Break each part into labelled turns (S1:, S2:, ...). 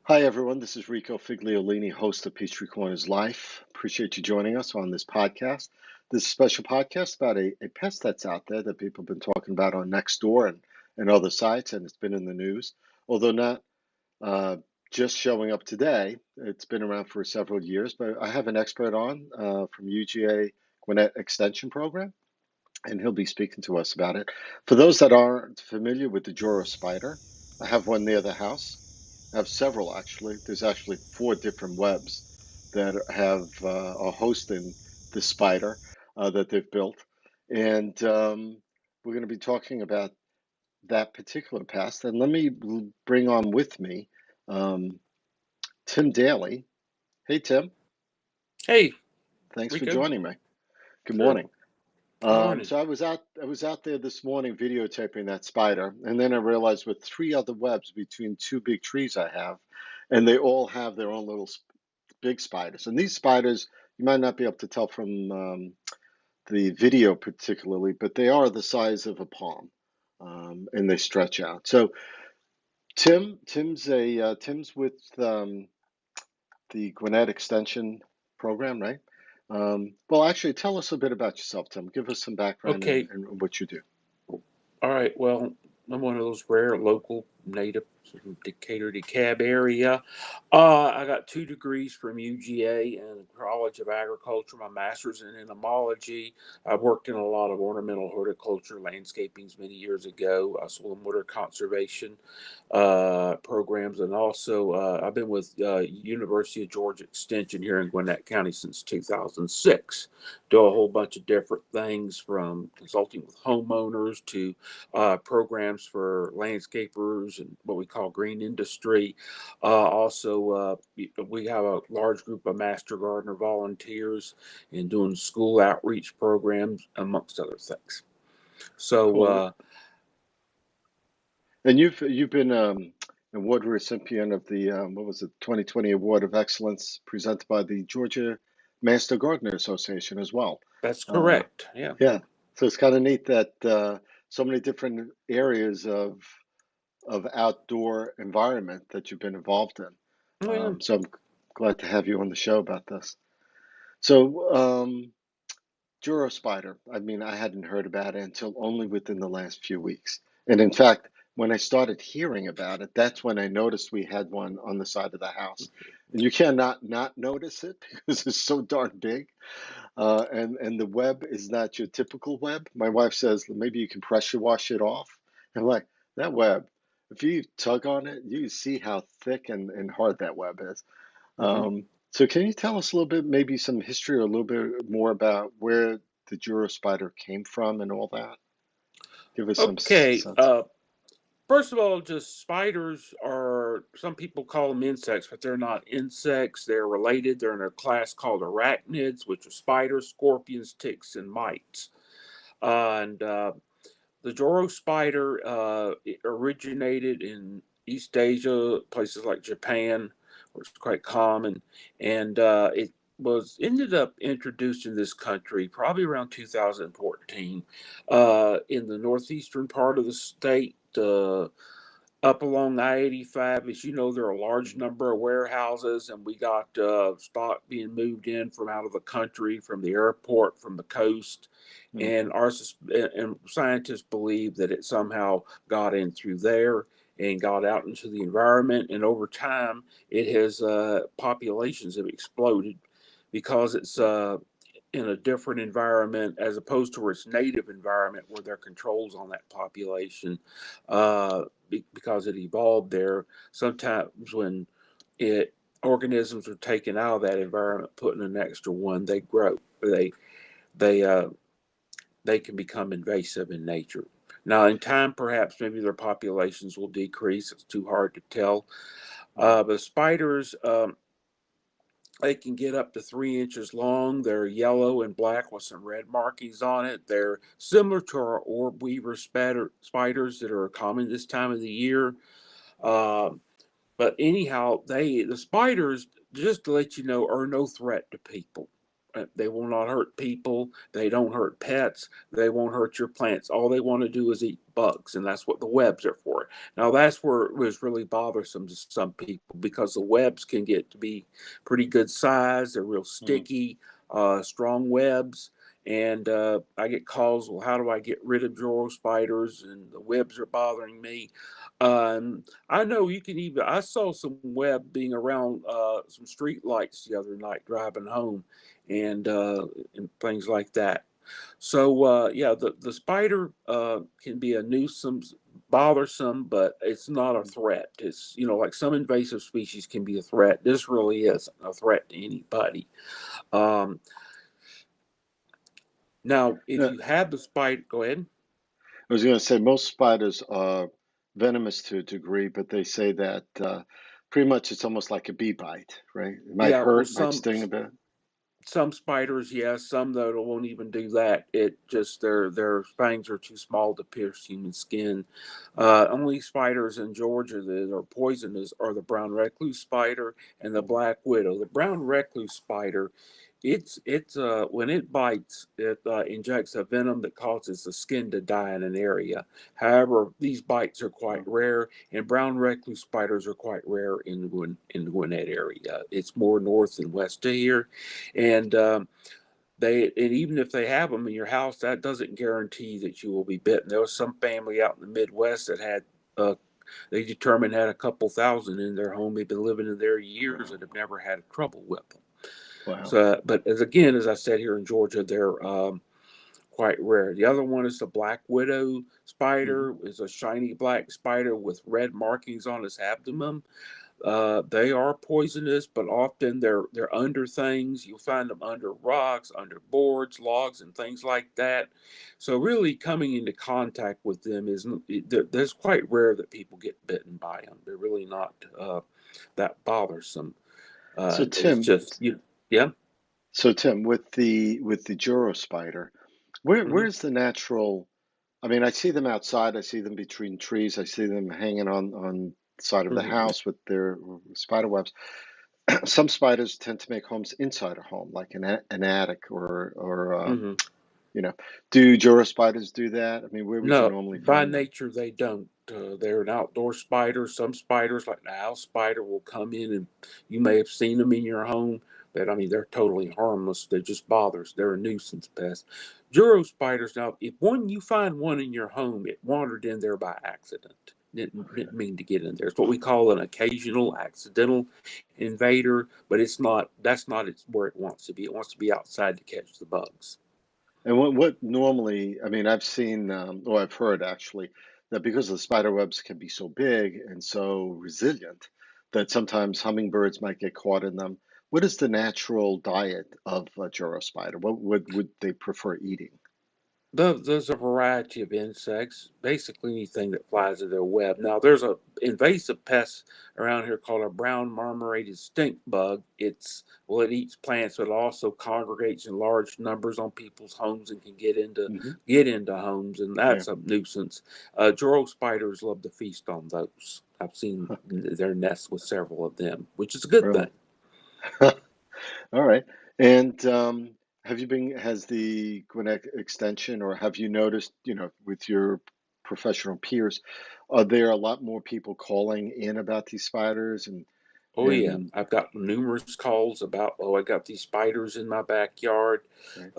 S1: Hi, everyone. This is Rico Figliolini, host of Peachtree Corners Life. Appreciate you joining us on this podcast. This is a special podcast about a pest that's out there that people have been talking about on Nextdoor and other sites, and it's been in the news. Although not just showing up today, it's been around for several years, but I have an expert on from UGA Gwinnett Extension Program, and he'll be speaking to us about it. For those that aren't familiar with the Joro Spider, I have one near the house. I have several actually. There's actually four different webs that are hosting the spider that they've built, and we're going to be talking about that particular pest. And let me bring on with me um, Tim Daly. Hey, Tim.
S2: Hey,
S1: Thanks for
S2: Rico.
S1: joining me. Good
S2: Sure.
S1: morning.
S2: Good morning.
S1: So I was out there this morning videotaping that spider, and then I realized with three other webs between two big trees I have, and they all have their own little big spiders. And these spiders, you might not be able to tell from the video particularly, but they are the size of a palm, and they stretch out. So Tim's with the Gwinnett Extension Program, right? Well, actually, tell us a bit about yourself, Tim. Give us some background
S2: Okay.
S1: and what you do.
S2: All right. Well, I'm one of those rare local native from Decatur, DeKalb area. I got 2 degrees from UGA and the College of Agriculture, my master's in entomology. I've worked in a lot of ornamental horticulture, landscapings many years ago, stormwater conservation programs, and also I've been with University of Georgia Extension here in Gwinnett County since 2006. Do a whole bunch of different things from consulting with homeowners to programs for landscapers and what we call green industry. We have a large group of master gardener volunteers in doing school outreach programs, amongst other things. So,
S1: Cool. And you've been an award recipient of the what was it, 2020 Award of Excellence presented by the Georgia Master Gardener Association as well.
S2: that's
S1: Uh,
S2: correct. Yeah.
S1: yeah, so it's kind of neat that so many different areas of outdoor environment that you've been involved in.
S2: Oh, yeah.
S1: So I'm glad to have you on the show about this. So, Joro Spider, I mean, I hadn't heard about it until only within the last few weeks. And in fact, when I started hearing about it, that's when I noticed we had one on the side of the house. And you cannot not notice it because it's so darn big. And the web is not your typical web. My wife says maybe you can pressure wash it off. And I'm like, that web, if you tug on it, you see how thick and hard that web is.
S2: Hmm.
S1: So can you tell us a little bit, maybe some history or a little bit more about where the Juro spider came from and all that? Give us some
S2: Okay.
S1: sense.
S2: First of all, just spiders are, some people call them insects, but they're not insects. They're related. They're in a class called arachnids, which are spiders, scorpions, ticks, and mites. And The Joro spider it originated in East Asia, places like Japan, where it's quite common, and it was ended up introduced in this country probably around 2014 in the northeastern part of the state. Up along I-85, as you know, there are a large number of warehouses, and we got stock being moved in from out of the country, from the airport, from the coast,
S1: Hmm.
S2: and scientists believe that it somehow got in through there and got out into the environment, and over time, it has populations have exploded because it's in a different environment as opposed to its native environment where there are controls on that population because it evolved there. Sometimes when it organisms are taken out of that environment, put in an extra one, they grow. They they can become invasive in nature. Now, in time, perhaps maybe their populations will decrease. It's too hard to tell. But spiders, they can get up to 3 inches long. They're yellow and black with some red markings on it. They're similar to our orb weaver spiders that are common this time of the year. Uh, but anyhow, the spiders, just to let you know, are no threat to people. They will not hurt people. They don't hurt pets. They won't hurt your plants. All they want to do is eat bugs, and that's what the webs are for. Now, that's where it was really bothersome to some people because the webs can get to be pretty good size. They're real
S1: Mm.
S2: sticky, strong webs. And I get calls, well, how do I get rid of Joro spiders? And the webs are bothering me. I know you can even, I saw some web being around some street lights the other night driving home and things like that. So yeah, the spider can be a nuisance, bothersome, but it's not a threat. It's, you know, like some invasive species can be a threat. This really isn't a threat to anybody. Um, Now, if
S1: Yeah,
S2: you have the spider, go ahead.
S1: I was going to say most spiders are venomous to a degree, but they say that pretty much it's almost like a bee bite, right? It might
S2: Yeah, well,
S1: hurt, might sting a bit.
S2: some spiders, yes, some though won't even do that. It just their fangs are too small to pierce human skin. Only spiders in Georgia that are poisonous are the brown recluse spider and the black widow. The brown recluse spider, it's when it bites, it injects a venom that causes the skin to die in an area. However, these bites are quite
S1: Oh,
S2: rare, and brown recluse spiders are quite rare in the Gwinnett area. It's more north and west of here, and and even if they have them in your house, that doesn't guarantee that you will be bitten. There was some family out in the Midwest that had uh, they determined had a couple thousand in their home. They've been living in there years and have never had trouble with them.
S1: wow.
S2: So, but as I said, here in Georgia, they're quite rare. The other one is the black widow
S1: Hmm.
S2: spider. Is a shiny black spider with red markings on its abdomen. They are poisonous, but often they're under things. You'll find them under rocks, under boards, logs, and things like that. So really, coming into contact with them is there's quite rare that people get bitten by them. They're really not that bothersome.
S1: So
S2: It's
S1: Tim,
S2: just you, yeah.
S1: with the Joro spider,
S2: Hmm.
S1: where's the natural? I mean, I see them outside. I see them between trees. I see them hanging on the side of the
S2: Hmm.
S1: house with their spider webs. Some spiders tend to make homes inside a home, like an attic or
S2: Hmm.
S1: you know. Do Joro spiders do that? I mean, where would you
S2: No,
S1: normally
S2: by
S1: find them?
S2: nature they don't. They're an outdoor spider. Some spiders, like the house spider, will come in, and you may have seen them in your home. But I mean, they're totally harmless. They're just bothers. They're a nuisance pest. Juro spiders. Now, if you find one in your home, it wandered in there by accident. Didn't mean to get in there. It's what we call an occasional accidental invader. But it's not. That's not where it wants to be. It wants to be outside to catch the bugs.
S1: And what normally, I mean, I've seen, or I've heard actually, that because the spider webs can be so big and so resilient, that sometimes hummingbirds might get caught in them. What is the natural diet of a Joro spider? What would they prefer eating?
S2: There's a variety of insects, basically anything that flies in their web. Now, there's a invasive pest around here called a brown marmorated stink bug. It eats plants, but it also congregates in large numbers on people's homes and can
S1: Hmm.
S2: get into homes, and
S1: Yeah.
S2: that's a nuisance. Joro spiders love to feast on those. I've seen
S1: Huh,
S2: their nests with several of them, which is a good
S1: really?
S2: thing.
S1: All right. And has the Gwinnett Extension, or have you noticed, with your professional peers, are there a lot more people calling in about these spiders
S2: Oh yeah,
S1: and
S2: I've got numerous calls about, oh, I got these spiders in my backyard.
S1: right?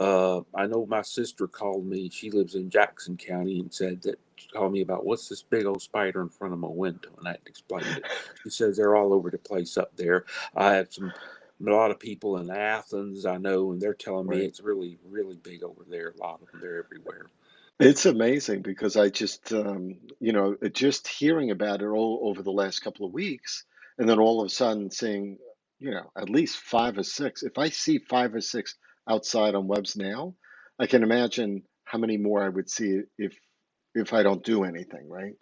S2: I know my sister called me. She lives in Jackson County and said that she called me about what's this big old spider in front of my window, and I explained it. She says they're all over the place up there. I have a lot of people in Athens I know, and they're telling me
S1: Right.
S2: it's really really big over there. A lot of them, they're everywhere.
S1: It's amazing because I just, just hearing about it all over the last couple of weeks, and then all of a sudden seeing, at least five or six. If I see five or six outside on webs now, I can imagine how many more I would see if I don't do anything, right?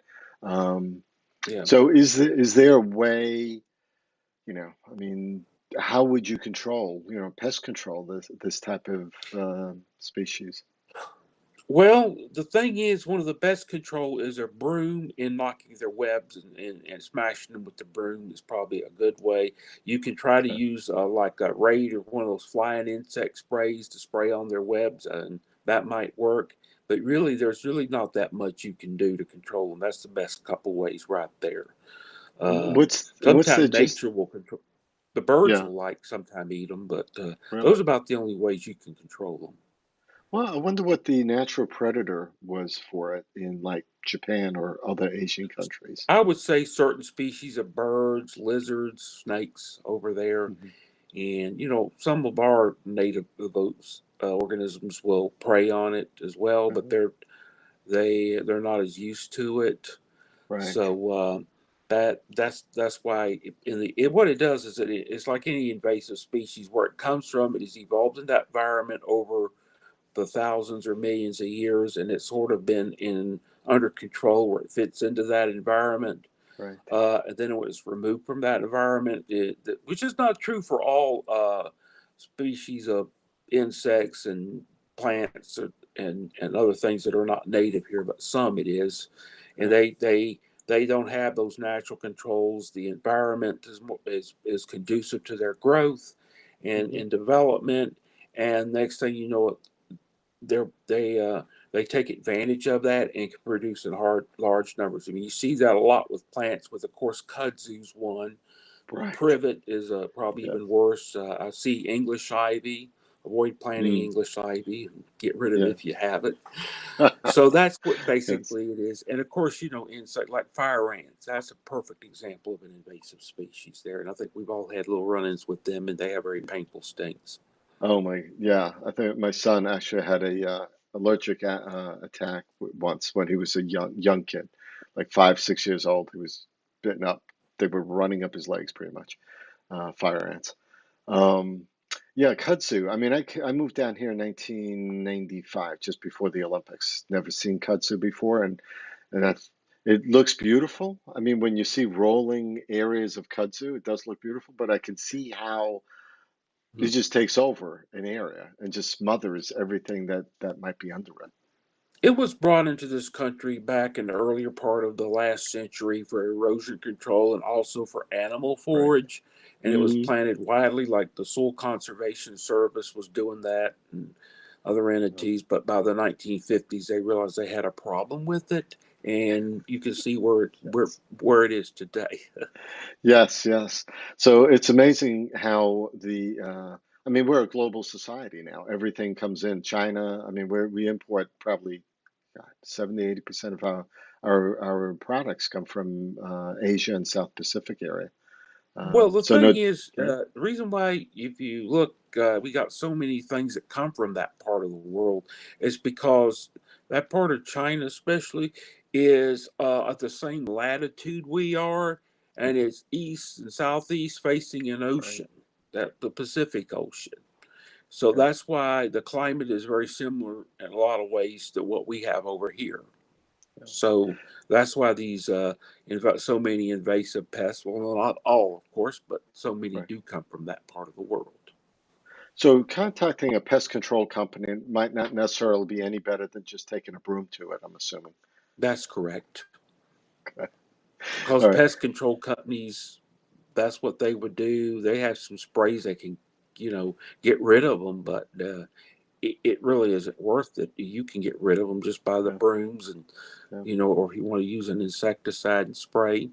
S1: Um,
S2: Yeah.
S1: so is there a way, I mean, how would you control, pest control this type of species?
S2: Well, the thing is, one of the best control is a broom in knocking their webs and smashing them with the broom is probably a good way. You can try to
S1: Okay.
S2: use like a raid or one of those flying insect sprays to spray on their webs, and that might work. But really, there's really not that much you can do to control them. That's the best couple ways right there.
S1: What's the
S2: Sometimes
S1: just
S2: nature will control. The birds
S1: yeah,
S2: will like sometimes eat them, but
S1: really?
S2: those are about the only ways you can control them.
S1: Well, I wonder what the natural predator was for it in like Japan or other Asian countries.
S2: I would say certain species of birds, lizards, snakes over there,
S1: Hmm.
S2: and some of our native those organisms will prey on it as well, but
S1: Hmm.
S2: they're not as used to it.
S1: Right.
S2: So that's why what it does is it's like any invasive species. Where it comes from, it has evolved in that environment over the thousands or millions of years, and it's sort of been in under control where it fits into that environment.
S1: Right.
S2: And then it was removed from that environment, which is not true for all species of insects and plants and other things that are not native here, but some it is, and
S1: Right.
S2: they don't have those natural controls. The environment is conducive to their growth
S1: Hmm.
S2: and development, and next thing you know, they're they take advantage of that and can produce in large numbers. I mean, you see that a lot with plants. With of course, kudzu's one.
S1: Right.
S2: Privet is probably
S1: Yeah.
S2: even worse. I see English ivy. Avoid planting
S1: Mm.
S2: English ivy. Get rid of it
S1: Yeah.
S2: if you have it. So that's what
S1: Yes.
S2: basically it is. And of course, insect like fire ants. That's a perfect example of an invasive species there. And I think we've all had little run-ins with them, and they have very painful stings.
S1: Oh my, yeah. I think my son actually had a allergic attack once when he was a young kid, like 5, 6 years old. He was bitten up. They were running up his legs pretty much. Fire ants. Um, yeah, kudzu. I mean, I moved down here in 1995, just before the Olympics. Never seen kudzu before, and that's it looks beautiful. I mean, when you see rolling areas of kudzu, it does look beautiful, but I can see how it just takes over an area and just smothers everything that might be under it.
S2: It was brought into this country back in the earlier part of the last century for erosion control and also for animal
S1: Right.
S2: forage. And it was
S1: Hmm.
S2: planted widely, like the Soil Conservation Service was doing that and other entities. But by the 1950s, they realized they had a problem with it. And you can see
S1: Yes.
S2: where it is today.
S1: Yes, yes. So it's amazing how I mean, we're a global society now. Everything comes in. China, I mean, we import probably God, 70, 80% of our products come from Asia and South Pacific area.
S2: Well, the
S1: So no,
S2: thing is,
S1: yeah,
S2: the reason why, if you look, we got so many things that come from that part of the world is because that part of China, especially, is at the same latitude we are, and
S1: mhm,
S2: it's east and southeast facing an
S1: right,
S2: ocean, that the Pacific Ocean. So
S1: yeah,
S2: that's why the climate is very similar in a lot of ways to what we have over here.
S1: yeah,
S2: So that's why these so many invasive pests. Well, not all, of course, but so many
S1: right.
S2: do come from that part of the world.
S1: So contacting a pest control company might not necessarily be any better than just taking a broom to it, I'm assuming.
S2: That's correct.
S1: Okay.
S2: Because
S1: All right.
S2: pest control companies, that's what they would do. They have some sprays that can, get rid of them, but it really isn't worth it. You can get rid of them just by the
S1: Yeah,
S2: brooms and,
S1: yeah.
S2: or if you want to use an insecticide and spray.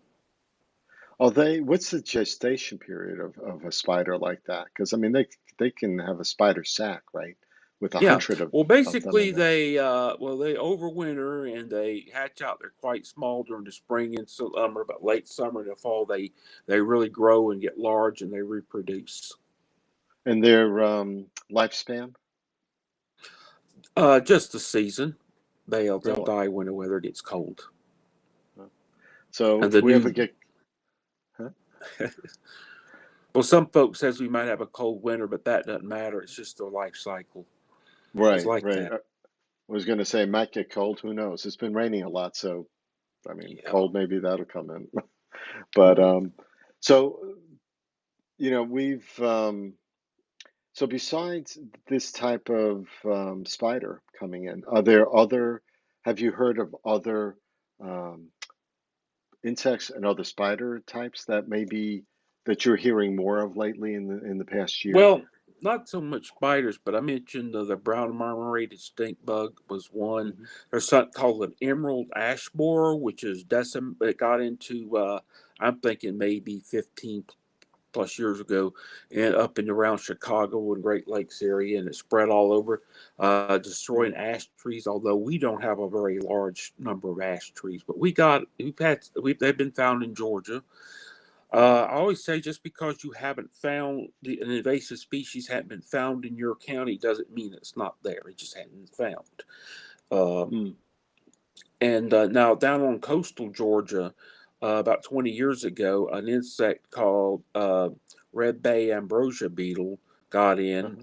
S1: What's the gestation period of a spider like that? Because I mean, they can have a spider sac, right? With a
S2: Yeah.
S1: hundred
S2: Well,
S1: of them in
S2: basically,
S1: there.
S2: they overwinter and they hatch out. They're quite small during the spring and summer, but late summer and the fall, they really grow and get large and they reproduce.
S1: And their lifespan.
S2: Just the season, they'll
S1: Really?
S2: die when the weather gets cold.
S1: Huh. So
S2: And
S1: if
S2: the
S1: we ever
S2: new,
S1: get, huh?
S2: well, some folks says we might have a cold winter, but that doesn't matter. It's just their life cycle is
S1: Right,
S2: like
S1: right.
S2: that.
S1: I was going to say might get cold. Who knows? It's been raining a lot, so I mean,
S2: Yeah.
S1: cold maybe that'll come in. But
S2: Mhm.
S1: so we've So besides this type of spider coming in, are there other, have you heard of other um, insects and other spider types that maybe that you're hearing more of lately in the past year?
S2: Well, not so much spiders, but I mentioned the brown marmorated stink bug was one.
S1: Hmm.
S2: There's something called an emerald ash borer, which is it got into, I'm thinking maybe 15 plus years ago, and up and around Chicago and Great Lakes area, and it spread all over,
S1: Yeah.
S2: destroying ash trees. Although we don't have a very large number of ash trees, but they've been found in Georgia.
S1: Hmm.
S2: I always say just because you haven't found an invasive species hadn't been found in your county doesn't mean it's not there. It just hadn't been found. Um,
S1: Mm.
S2: and now down on coastal Georgia, about 20 years ago, an insect called red bay ambrosia beetle got in,
S1: Uh-huh.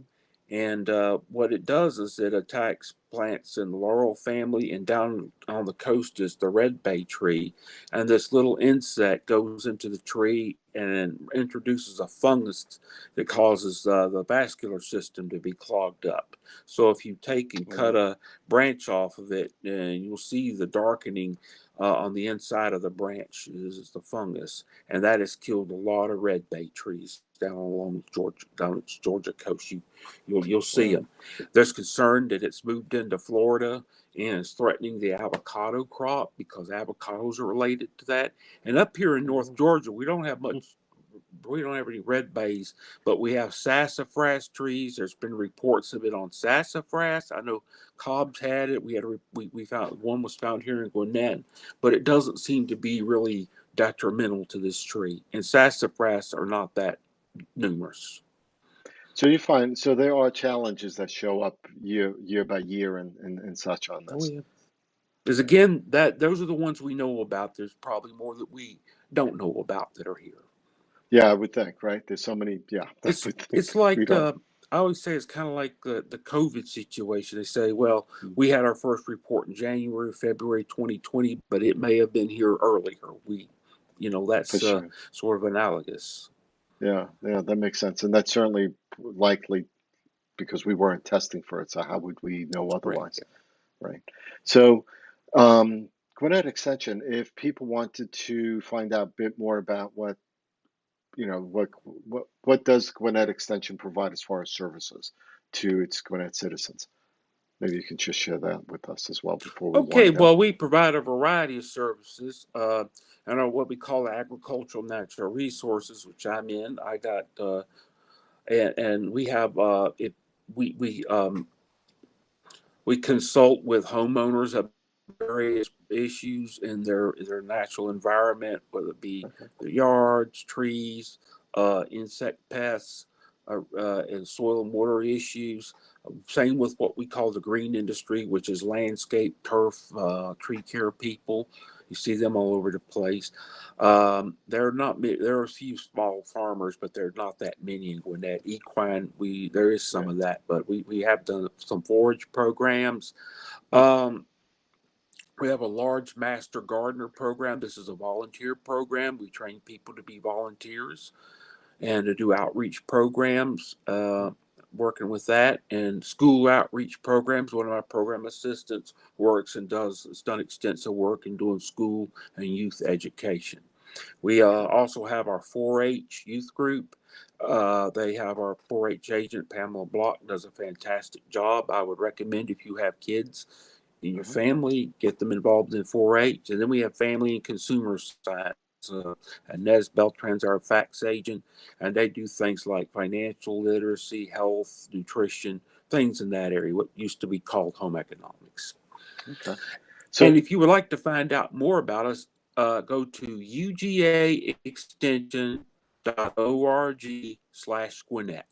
S2: and what it does is it attacks plants in the laurel family, and down on the coast is the red bay tree. And this little insect goes into the tree and introduces a fungus that causes the vascular system to be clogged up. So if you take and cut
S1: Wow.
S2: a branch off of it, and you'll see the darkening on the inside of the branch is the fungus, and that has killed a lot of red bay trees down the Georgia coast. You'll see
S1: Wow.
S2: them. There's concern that it's moved into Florida and is threatening the avocado crop because avocados are related to that. And up here in North
S1: Oh.
S2: Georgia, we don't have much. We don't have any red bays, but we have sassafras trees. There's been reports of it on sassafras. I know Cobb's had it. We found one was found here in Gwinnett, but it doesn't seem to be really detrimental to this tree. And sassafras are not that numerous.
S1: So you find so there are challenges that show up year by year and such on
S2: Oh
S1: this.
S2: yeah. Because
S1: Yeah.
S2: again, that those are the ones we know about. There's probably more that we don't know about that are here.
S1: Yeah, I would think, right? There's so many, yeah, I
S2: It's
S1: would
S2: it's
S1: think we
S2: like
S1: don't.
S2: I always say it's kind of like the COVID situation. They say, well,
S1: Mm.
S2: we had our first report in January, February 2020, but it may have been here earlier.
S1: For
S2: That's
S1: sure.
S2: sort of analogous.
S1: Yeah, yeah, that makes sense. And that's certainly likely because we weren't testing for it. So how would we know
S2: Right.
S1: otherwise, right? So, Gwinnett Extension, if people wanted to find out a bit more about what, what does Gwinnett Extension provide as far as services to its Gwinnett citizens? Maybe you can just share that with us as well before we
S2: Okay,
S1: wind up.
S2: well, we provide a variety of services. I know what we call agricultural natural resources, which I'm in. I got and we have it. We we consult with homeowners of various issues in their natural environment, whether it be
S1: Okay.
S2: their yards, trees, insect pests, and soil and water issues. Same with what we call the green industry, which is landscape, turf, tree care people. You see them all over the place. There are not there are a few small farmers, but there are not that many in Gwinnett. Equine, there is some
S1: Yeah.
S2: of that, but we have done some forage programs.
S1: Hmm.
S2: Um, we have a large master gardener program. This is a volunteer program. We train people to be volunteers and to do outreach programs, working with that, and school outreach programs. One of my program assistants works and has done extensive work in doing school and youth education. We
S1: Okay.
S2: also have our 4-H youth group. They have our 4-H agent, Pamela Block, does a fantastic job. I would recommend if you have kids in your
S1: Uh-huh.
S2: family, get them involved in 4-H. And then we have family and consumer science. And Nez Beltran's our FACS agent, and they do things like financial literacy, health, nutrition, things in that area, what used to be called home economics.
S1: Okay.
S2: And
S1: So,
S2: if you would like to find out more about us, go to ugaextension.org/Gwinnett.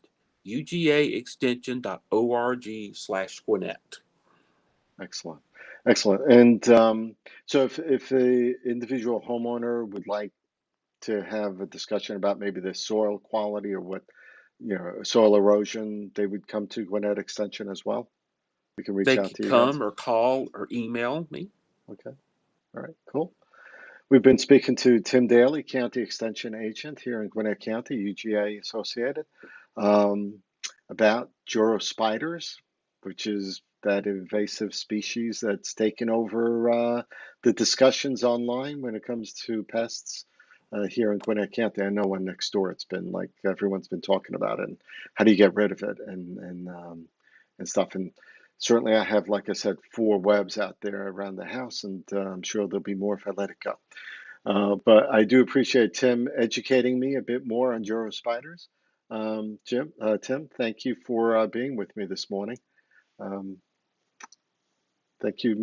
S2: ugaextension.org/Gwinnett.
S1: excellent. Excellent. And so if a individual homeowner would like to have a discussion about maybe the soil quality or what, soil erosion, they would come to Gwinnett Extension as well. We can reach
S2: They
S1: out
S2: could
S1: to you guys.
S2: come or call or email me.
S1: Okay. All right. Cool. We've been speaking to Tim Daly, County Extension Agent here in Gwinnett County, UGA Associated. Um, about Joro spiders, which is that invasive species that's taken over the discussions online when it comes to pests here in Gwinnett County. I know one next door. It's been like everyone's been talking about it. And how do you get rid of it and stuff. And certainly, I have, like I said, 4 webs out there around the house, and I'm sure there'll be more if I let it go. But I do appreciate Tim educating me a bit more on Joro spiders. Tim, thank you for being with me this morning. Um, thank you.